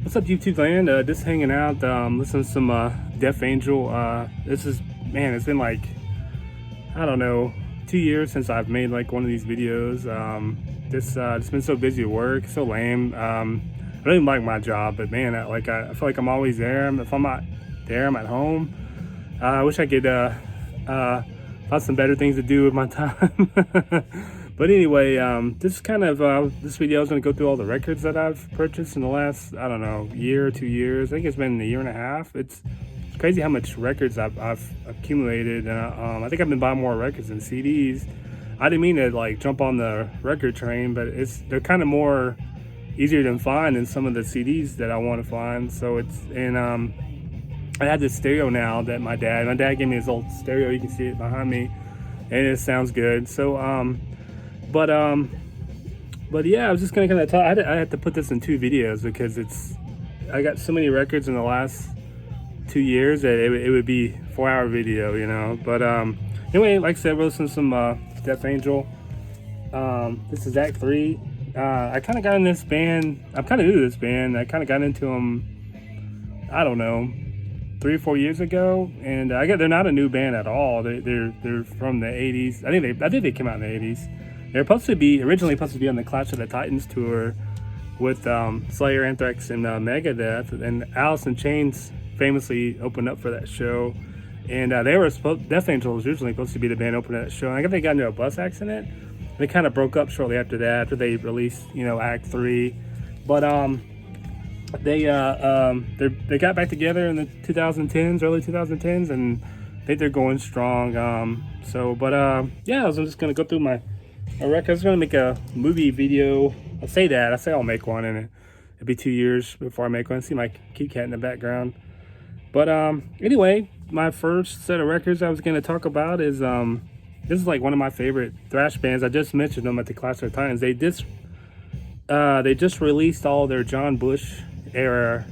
What's up, YouTube land? Just hanging out, listening to some Death Angel. This is, man, it's been like, I don't know, 2 years since I've made like one of these videos. Just been so busy at work, so lame. I really like my job, but man, I feel like I'm always there. If I'm not there, I'm at home. I wish I could find some better things to do with my time. But anyway, this video is going to go through all the records that I've purchased in the last, I don't know, year or 2 years. I think it's been a year and a half. It's crazy how much records I've accumulated, and I think I've been buying more records than CDs. I didn't mean to like jump on the record train, but they're kind of more easier to find than some of the CDs that I want to find. So I have this stereo now that my dad gave me his old stereo. You can see it behind me, and it sounds good. So but yeah, I was just gonna kind of talk. I had to put this in two videos because I got so many records in the last 2 years that it would be 4-hour video, you know. But anyway, like I said, we're listening to some Death Angel. This is Act 3. I kind of got in this band. I'm kind of new to this band. I kind of got into them, I don't know, 3 or 4 years ago, and they're not a new band at all. They're from the 80s. I think they came out in the 80s. They're originally supposed to be on the Clash of the Titans tour with Slayer, Anthrax, and Megadeth, and Alice in Chains famously opened up for that show. And Death Angel was originally supposed to be the band opening that show. And I guess they got into a bus accident. They kind of broke up shortly after that, after they released, Act 3. But they got back together in the 2010s, early 2010s, and I think they're going strong. Yeah, I was just gonna go through my records. I was gonna make a movie video. I say I'll make one, and it'll be 2 years before I make one. See my kitty cat in the background. But anyway, my first set of records I was gonna talk about is this is like one of my favorite thrash bands. I just mentioned them at the Clash of the Titans. They just released all their John Bush era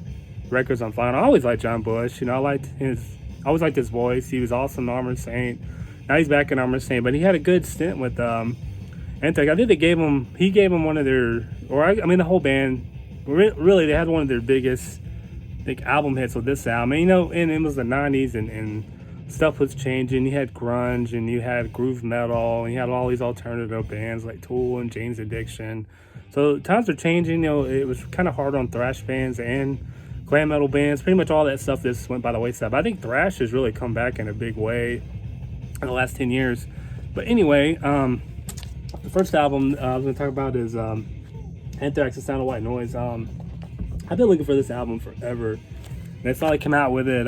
records on vinyl. I always liked John Bush. I always liked his voice. He was awesome in Armored Saint. Now he's back in Armored Saint, but he had a good stint with Anthrax. I think he gave him one of their, the whole band. Really, they had one of their biggest, I think, album hits with this album. And it was the 90s, and stuff was changing. You had grunge, and you had groove metal, and you had all these alternative bands like Tool and Jane's Addiction. So times are changing. It was kind of hard on thrash bands and glam metal bands. Pretty much all that stuff just went by the wayside. But I think thrash has really come back in a big way in the last 10 years. But anyway, the first album I was going to talk about is Anthrax: The Sound of White Noise. I've been looking for this album forever. They finally came out with it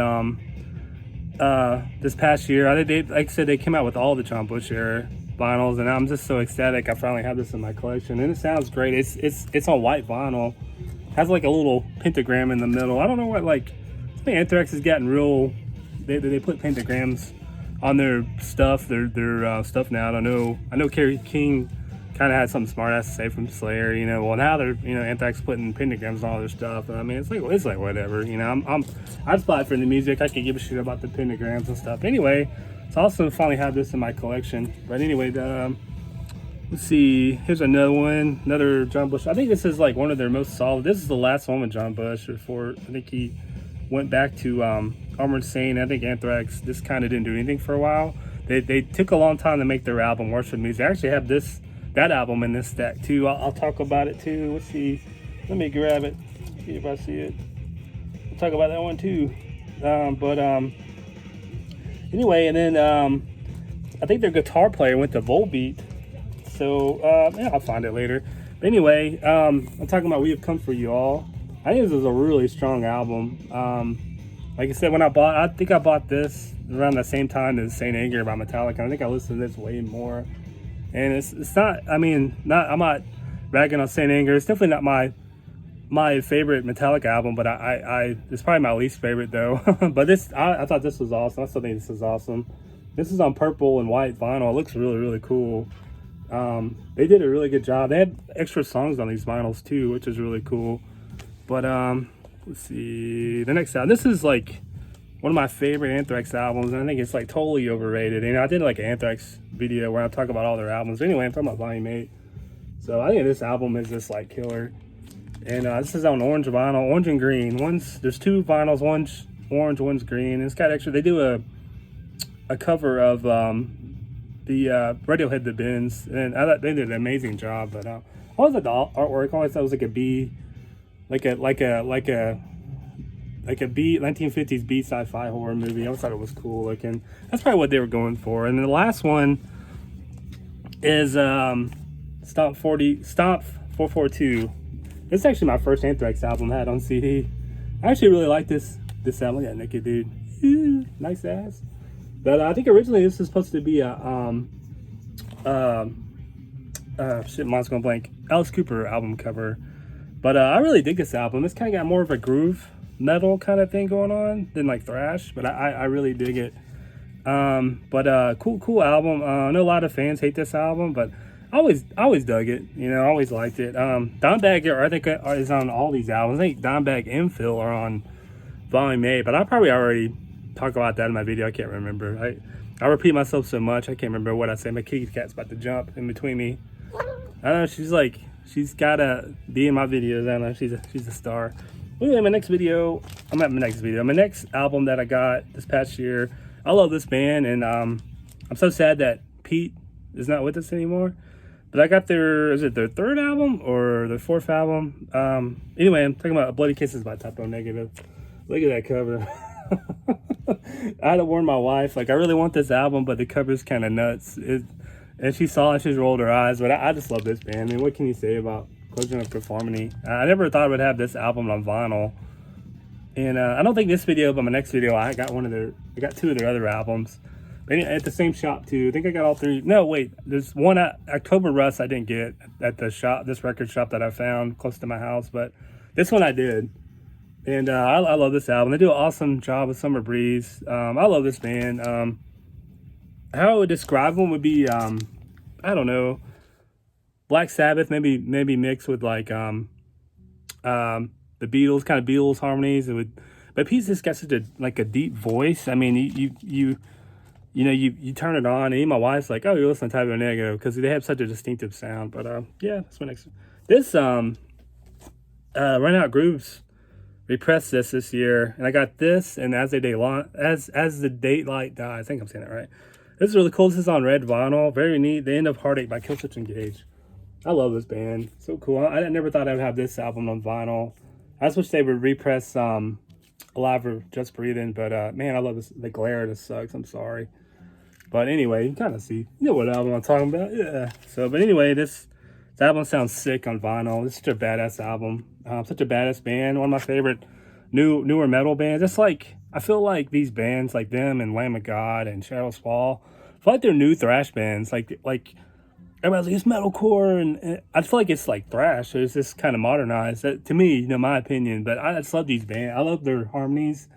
this past year. Like I said, they came out with all the John Bush era vinyls, and I'm just so ecstatic I finally have this in my collection, and it sounds great. It's on white vinyl. It has like a little pentagram in the middle. I don't know what, like, I think Anthrax has gotten real. They put pentagrams on their stuff, their stuff now. I know Kerry King kind of had something smart ass to say from Slayer, well, now they're, Anthrax putting pentagrams on all their stuff. And I mean, it's like whatever, I just buy it for the music. I can give a shit about the pentagrams and stuff. Anyway, it's awesome to finally have this in my collection. But anyway, let's see, here's another John Bush. I think this is like one of their most solid. This is the last one with John Bush before I think he went back to Armored Saint. I think Anthrax just kind of didn't do anything for a while. They took a long time to make their album Worship Music. I actually have that album in this stack too. I'll talk about it too. Let's see. Let me grab it. See if I see it. We'll talk about that one too. Anyway, and then I think their guitar player went to Volbeat. So yeah, I'll find it later. But anyway, I'm talking about We Have Come For You All. I think this is a really strong album. Like I said, I think I bought this around the same time as Saint Anger by Metallica. I think I listened to this way more. And it's not, I'm not ragging on Saint Anger. It's definitely not my favorite Metallica album, but it's probably my least favorite though. But I thought this was awesome. I still think this is awesome. This is on purple and white vinyl. It looks really, really cool. They did a really good job. They had extra songs on these vinyls too, which is really cool. But let's see, the next album. This is like one of my favorite Anthrax albums, and I think it's like totally overrated. I did like an Anthrax video where I talk about all their albums. Anyway, I'm talking about Volume 8. So I think this album is just like killer. And this is on orange vinyl, orange and green. There's two vinyls, one's orange, one's green. And it's got actually, they do a cover of the Radiohead The Bends, and I thought they did an amazing job. But I always like the artwork. I always thought it was like a B, like a 1950s B sci-fi horror movie. I always thought it was cool looking. That's probably what they were going for. And then the last one is Stomp 442. This is actually my first Anthrax album I had on CD. I actually really like this album. Look at that naked dude. Ew, nice ass. But I think originally this was supposed to be a shit, mine's gonna blank. Alice Cooper album cover. But I really dig this album. It's kind of got more of a groove metal kind of thing going on than like thrash. But I really dig it. Cool album. I know a lot of fans hate this album, but I always dug it. You know, I always liked it. Dimebag, I think, is on all these albums. I think Dimebag and Phil are on Volume 8, but I probably already talk about that in my video. I can't remember. I repeat myself so much, I can't remember what I say. My kitty cat's about to jump in between me. I don't know, she's gotta be in my videos. I don't know, she's a star. Anyway, my next album that I got this past year. I love this band, and I'm so sad that Pete is not with us anymore. But I got their third album or their fourth album? Anyway, I'm talking about Bloody Kisses by Type O Negative. Look at that cover. I had to warn my wife, like, I really want this album, but the cover's kind of nuts. And she saw it, she just rolled her eyes. But I just love this band. I mean, what can you say about Closure of Conformity? I never thought I would have this album on vinyl. And I don't think this video, but my next video, I got two of their other albums. But at the same shop too. I think I got all three. No, wait. There's one October Rust I didn't get at the shop, this record shop that I found close to my house, but this one I did. And I love this album. They do an awesome job with Summer Breeze. I love this band. How I would describe them would be, I don't know, Black Sabbath, maybe mixed with like the Beatles, kind of Beatles harmonies. But Pete's just got such a deep voice. I mean, you turn it on, and even my wife's like, "Oh, you're listening to Type O Negative," because they have such a distinctive sound. But yeah, that's my next. This Run Out Grooves repressed this year, and I got this and As the Daylight Dies. I think I'm saying that right. This is really cool. This is on red vinyl. Very neat. The End of Heartache by Killswitch Engage. I love this band. So cool. I never thought I would have this album on vinyl. I just wish they would repress Alive or Just Breathing, but man, I love this. The glare just sucks. I'm sorry. But anyway, you kind of see, what album I'm talking about. Yeah. So, but anyway, this album sounds sick on vinyl. It's such a badass album. Such a badass band. One of my favorite newer metal bands. It's like, I feel like these bands like them and Lamb of God and Shadows Fall, I feel like they're new thrash bands. Like everybody's like, it's metalcore, and I feel like it's like thrash. It's just kind of modernized. To me, my opinion. But I just love these bands. I love their harmonies.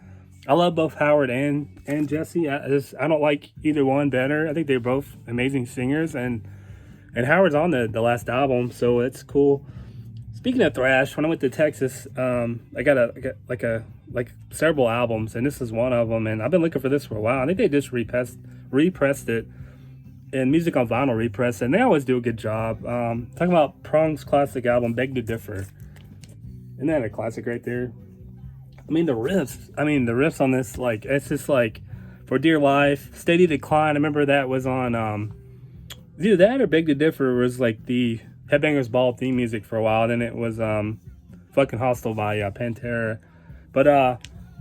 I love both Howard and Jesse. I don't like either one better. I think they're both amazing singers, and Howard's on the last album, so it's cool. Speaking of thrash, when I went to Texas, I got several albums, and this is one of them. And I've been looking for this for a while. I think they just repressed it, and Music on Vinyl repressed it, and they always do a good job. Talking about Prong's classic album, Beg to Differ. Isn't that a classic right there? I mean, the riffs on this, like, it's just like For Dear Life, Steady Decline. I remember that was on, either that or Beg to Differ was like the Headbangers Ball theme music for a while. Then it was Fucking Hostile by Pantera. But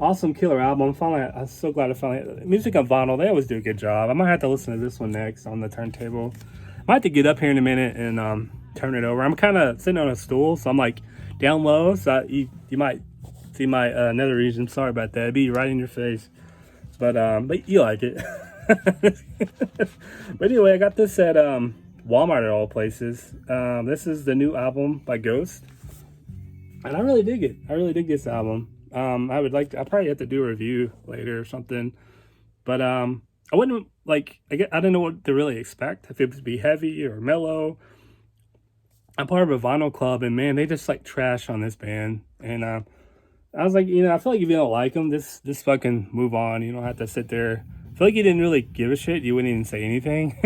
awesome killer album. I'm so glad I finally. Music on Vinyl, they always do a good job. I might have to listen to this one next on the turntable. Might have to get up here in a minute and turn it over. I'm kind of sitting on a stool, so I'm like down low. So you might see my nether region. Sorry about that. It'd be right in your face. But you like it. But anyway, I got this at Walmart at all places. This is the new album by Ghost, and I really dig it. I really dig this album. I probably have to do a review later or something, but I wouldn't I don't know what to really expect, if it would be heavy or mellow. I'm part of a vinyl club, and man, they just like trash on this band, and I was like, I feel like if you don't like them, just fucking move on. You don't have to sit there. I feel like you didn't really give a shit. You wouldn't even say anything.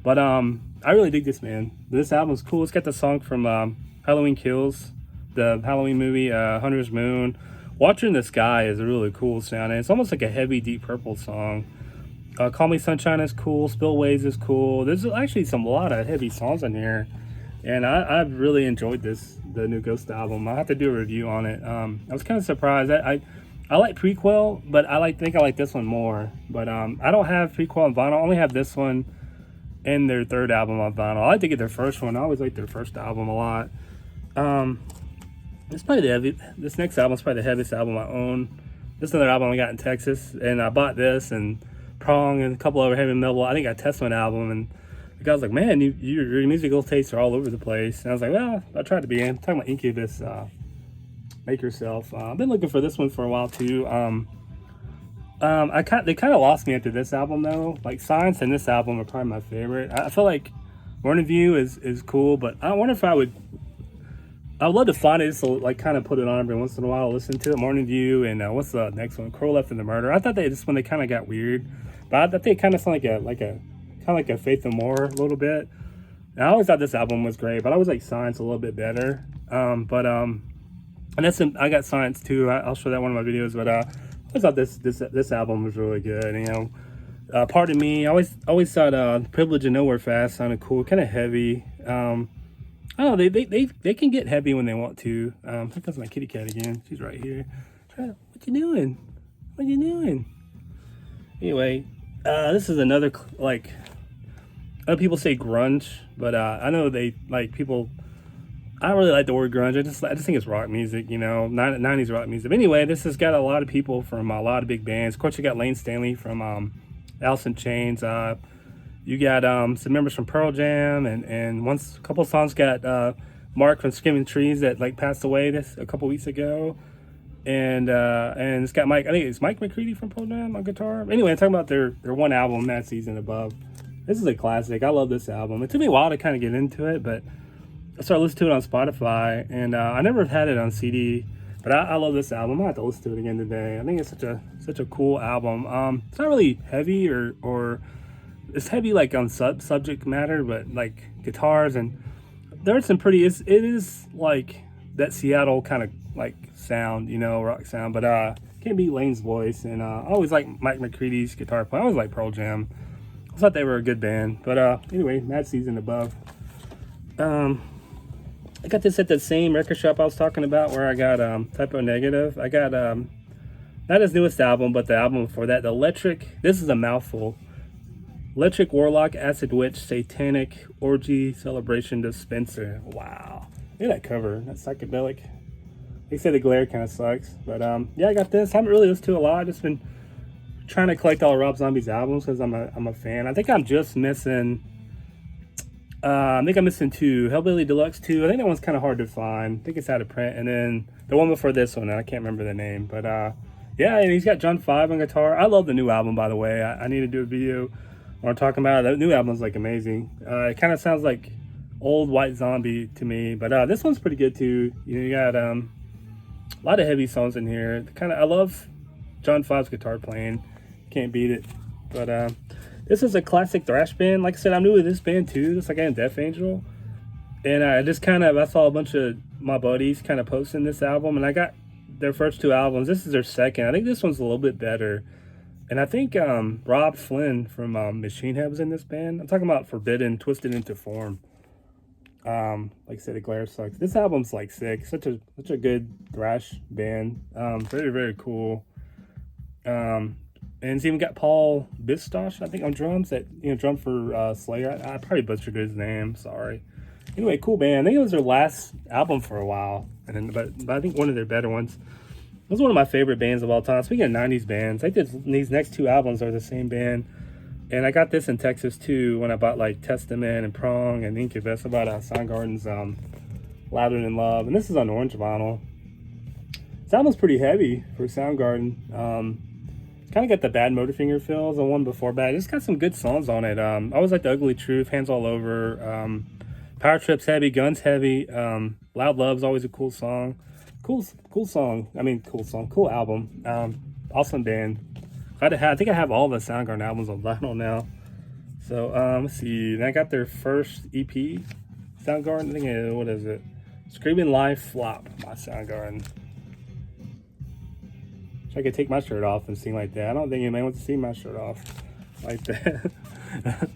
But I really dig this, man. This album's cool. It's got the song from Halloween Kills the Halloween movie, Hunter's Moon. Watching the Sky is a really cool sound, and it's almost like a heavy Deep Purple song. Call Me Sunshine is cool. Spillways is cool. There's actually a lot of heavy songs on here, and I've really enjoyed the new Ghost album. I'll have to do a review on it. I was kind of surprised. I like Prequel, but think I like this one more. But I don't have Prequel on vinyl. I only have this one and their third album on vinyl. I like to get their first one. I always like their first album a lot. This next album is probably the heaviest album I own. This is another album I got in Texas, and I bought this and Prong and a couple other heavy metal. I think I Testament album, and the guy was like, "Man, your musical tastes are all over the place." And I was like, "Well, I tried to be in." Talking about Incubus, Make Yourself. I've been looking for this one for a while too. They kind of lost me after this album though. Like Science and this album are probably my favorite. I feel like Morning View is cool, but I wonder if I would love to find it just to like kind of put it on every once in a while, listen to it. Morning View and what's the next one? Crow Left in the Murder. I thought they kind of got weird, but I thought they kind of sound like a Faith No More a little bit. And I always thought this album was great, but I always like Science a little bit better. And I got Science too. I'll show that one of my videos, but I always thought this album was really good. You know, Pardon Me. I always thought Privilege and Nowhere Fast sounded cool, kind of heavy. I don't know, they can get heavy when they want to. Here comes my kitty cat again. She's right here. What you doing? What you doing? Anyway, this is another like other people say grunge, but I know they like people. I don't really like the word grunge. I just think it's rock music, you know, 90s rock music. But anyway, this has got a lot of people from a lot of big bands. Of course, you got Lane Stanley from Alice in Chains. You got some members from Pearl Jam, and a couple of songs got Mark from Screaming Trees that like passed away a couple weeks ago, and it's got Mike. I think it's Mike McCready from Pearl Jam on guitar. Anyway, I'm talking about their one album, Mad Season Above. This is a classic. I love this album. It took me a while to kind of get into it, but I started listening to it on Spotify, and I never had it on CD. But I love this album. I'm gonna have to listen to it again today. I think it's such a cool album. It's not really heavy or it's heavy like on subject matter, but like guitars, and there's some pretty. It is like that Seattle kind of like sound, you know, rock sound. But can't beat Lane's voice, and I always like Mike McCready's guitar play. I always like Pearl Jam. I thought they were a good band. But anyway, Mad Season Above. I got this at the same record shop I was talking about where I got Typo Negative. I got not his newest album, but the album before that, the Electric. This is a mouthful. Electric Warlock, Acid Witch, Satanic Orgy Celebration Dispenser. Wow, look at that cover. That's psychedelic. They say the glare kind of sucks, but yeah, I got this. I haven't really listened to it a lot. I've just been trying to collect all of Rob Zombie's albums because I'm a fan. I think I'm just missing. I'm missing 2. Hellbilly Deluxe 2. I think that one's kind of hard to find. I think it's out of print. And then the one before this one, I can't remember the name. But yeah, and he's got John 5 on guitar. I love the new album, by the way. I need to do a video where I'm talking about it. The new album's like amazing. It kind of sounds like old White Zombie to me. But this one's pretty good too. You got a lot of heavy songs in here. I love John 5's guitar playing. Can't beat it. But this is a classic thrash band. Like I said, I'm new to this band too. It's like I am Death Angel. And I saw a bunch of my buddies kind of posting this album, and I got their first 2 albums. This is their second. I think this one's a little bit better. And I think Rob Flynn from Machine Head was in this band. I'm talking about Forbidden, Twisted Into Form. Like I said, the glare sucks. This album's like sick. Such a good thrash band. Very, very cool. And it's even got Paul Bistosh, I think, on drums. That drum for Slayer. I probably butchered his name. Sorry. Anyway, cool band. I think it was their last album for a while, but I think one of their better ones. It was one of my favorite bands of all time. Speaking of 90s bands, I think these next 2 albums are the same band. And I got this in Texas too when I bought like Testament and Prong and Incubus. I bought Soundgarden's Louder Than Love, and this is on orange vinyl. This album's pretty heavy for Soundgarden. Kind of got the Bad Motorfinger feels on one before Bad. It's got some good songs on it. I always like The Ugly Truth, Hands All Over. Power Trip's heavy, Guns heavy. Loud Love's always a cool song. Cool song. Cool album. Awesome band. I think I have all the Soundgarden albums on vinyl now. So let's see. And I got their first EP, Soundgarden. I think what is it? Screaming Live Flop by Soundgarden. So I could take my shirt off and sing like that. I don't think anybody wants to see my shirt off like that.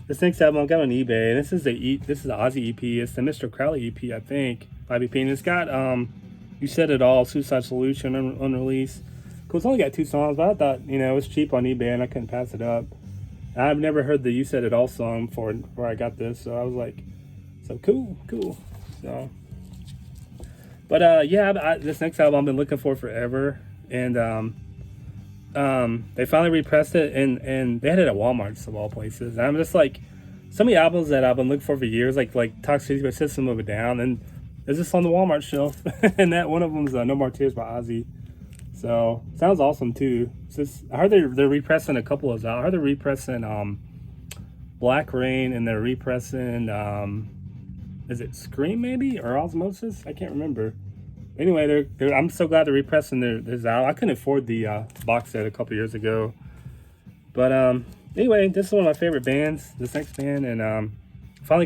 This next album I got on eBay, and this is the Ozzy EP. It's the Mr. Crowley EP, I think, by BP. And it's got You Said It All, Suicide Solution on release. Cool, it's only got 2 songs, but I thought, it was cheap on eBay and I couldn't pass it up. I've never heard the You Said It All song before where I got this, so I was like, so cool. So, but yeah, this next album I've been looking for forever, and they finally repressed it, and they had it at Walmart's of all places. And I'm just like, so many albums that I've been looking for years, like Toxicity by System of a Down, and there's this on the Walmart shelf, and that one of them's No More Tears by Ozzy. So sounds awesome too. I heard they're repressing a couple of those out. I heard they're repressing Black Rain, and they're repressing is it Scream maybe, or Osmosis? I can't remember. Anyway, I'm so glad they're repressing this out. I couldn't afford the box set a couple years ago. But anyway, this is one of my favorite bands, this next band, and finally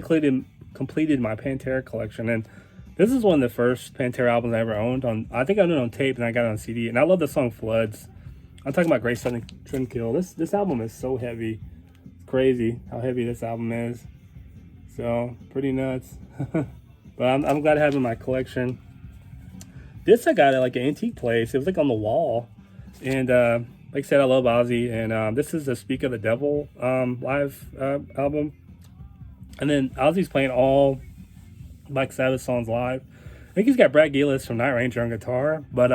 completed my Pantera collection. And this is one of the first Pantera albums I ever owned. I think I owned it on tape and I got it on CD. And I love the song Floods. I'm talking about Great Southern Trendkill. This album is so heavy. It's crazy how heavy this album is. So, pretty nuts. But I'm glad to have it in my collection. This I got at like an antique place. It was like on the wall. And like I said, I love Ozzy. And this is the Speak of the Devil live album. And then Ozzy's playing all Black Sabbath songs live. I think he's got Brad Gillis from Night Ranger on guitar. But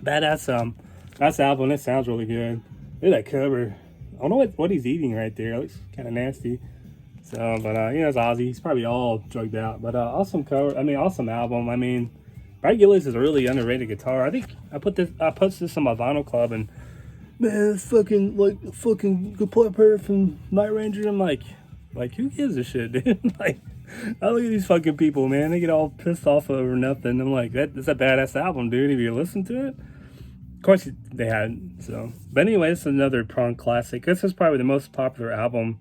badass nice album. It sounds really good. Look at that cover. I don't know what he's eating right there. It looks kind of nasty. So, but it's Ozzy. He's probably all drugged out. But awesome cover. Awesome album. Brad Gillis is a really underrated guitar. I think I posted this on my Vinyl Club, and man, fucking guitar player from Night Ranger. I'm like who gives a shit, dude? Like, I look at these fucking people, man. They get all pissed off over nothing. I'm like, that's a badass album, dude. Have you listened to it? Of course they hadn't. So, but anyway, this is another Prong classic. This is probably the most popular album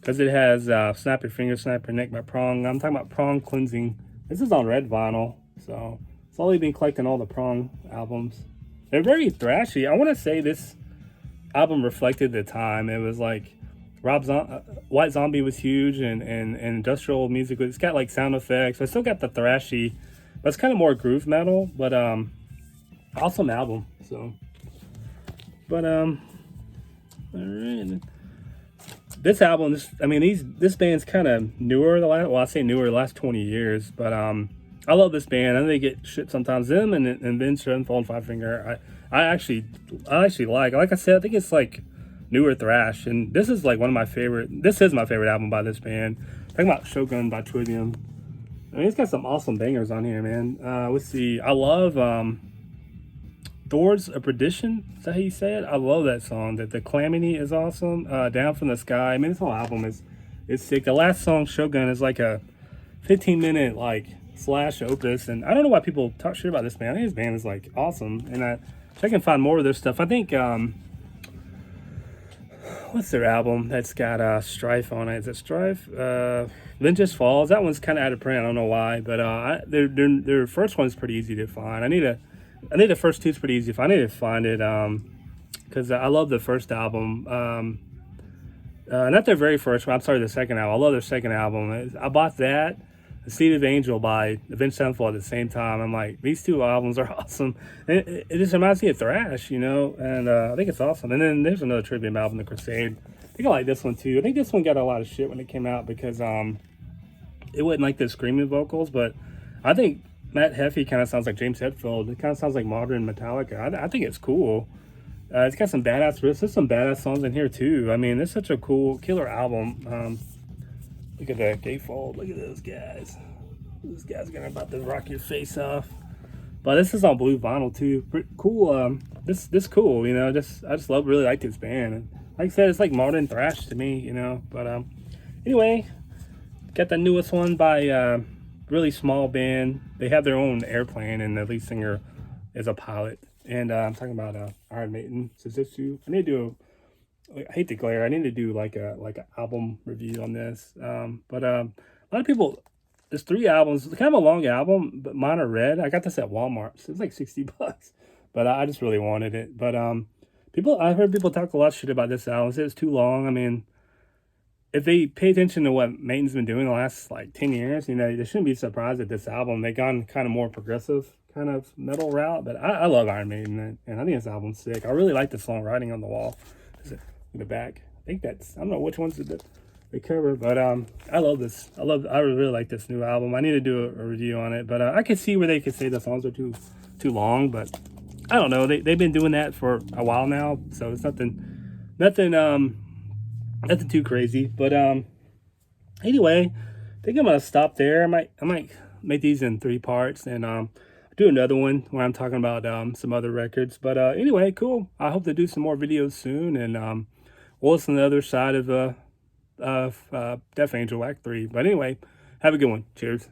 because it has "Snap Your Finger, Snap Your Neck" by Prong. I'm talking about Prong Cleansing. This is on red vinyl, so slowly been collecting all the Prong albums. They're very thrashy. I want to say this album reflected the time. It was like White Zombie was huge, and industrial music. It's got like sound effects. But it's still got the thrashy, but it's kind of more groove metal. But awesome album. So, but all right. This album, this band's kind of newer. I say newer, the last 20 years. But I love this band. I know they get shit sometimes. Them and Vince Sevenfold and Five Finger. I actually like. Like I said, I think it's like newer thrash, and this is like one of my favorite. This is my favorite album by this band. Talking about Shogun by Trivium. It's got some awesome bangers on here, man. Let's see. I love Doors of Perdition. Is that how you say it? I love that song. The Calamity is awesome. Down from the Sky. This whole album is sick. The last song, Shogun, is like a 15-minute like slash opus, and I don't know why people talk shit about this band. I think this band is like awesome, and I can find more of their stuff. I think what's their album that's got Strife on it? Is it Strife? Vengeance Falls. That one's kind of out of print. I don't know why, but their first one's pretty easy to find. I think the first two's pretty easy to find. I need to find it because I love the first album. Not their very first one. I'm sorry, the second album. I love their second album. I bought that, The Seed of Angel by Avenged Sevenfold at the same time. I'm like, these two albums are awesome. And it just reminds me of thrash, and I think it's awesome. And then there's another Trivium album, The Crusade. I think I like this one too. I think this one got a lot of shit when it came out because it wasn't like the screaming vocals, but I think Matt Heffy kind of sounds like James Hetfield. It kind of sounds like modern Metallica. I think it's cool. It's got some badass riffs. There's some badass songs in here too. It's such a cool, killer album. Look at that gatefold. Look at those guys. Those guys are about to rock your face off. But this is on blue vinyl too. Pretty cool. This cool. I just really like this band. And like I said, it's like modern thrash to me. But anyway, got the newest one by really small band. They have their own airplane, and the lead singer is a pilot. And I'm talking about Iron Maiden, Suzuki. I need to do I hate to glare. I need to do like a album review on this. But a lot of people There's 3 albums. It's kind of a long album, but mine are red. I got this at Walmart. So it's like $60, but I just really wanted it. But I heard people talk a lot of shit about this album. Say it's too long. I mean, if they pay attention to what Maiden's been doing the last like 10 years, you know, they shouldn't be surprised at this album. They gone kind of more progressive kind of metal route, but I love Iron Maiden, and I think this album's sick. I really like the song Writing on the Wall in the back. I think I don't know which one's the cover, but I love this. I really like this new album. I need to do a review on it, but I can see where they could say the songs are too long, but I don't know. They've been doing that for a while now, so it's nothing too crazy. But anyway, I think I'm gonna stop there. I might make these in 3 parts and do another one where I'm talking about some other records. But anyway, cool. I hope to do some more videos soon, and we'll listen to the other side of Death Angel Act 3. But anyway, have a good one. Cheers.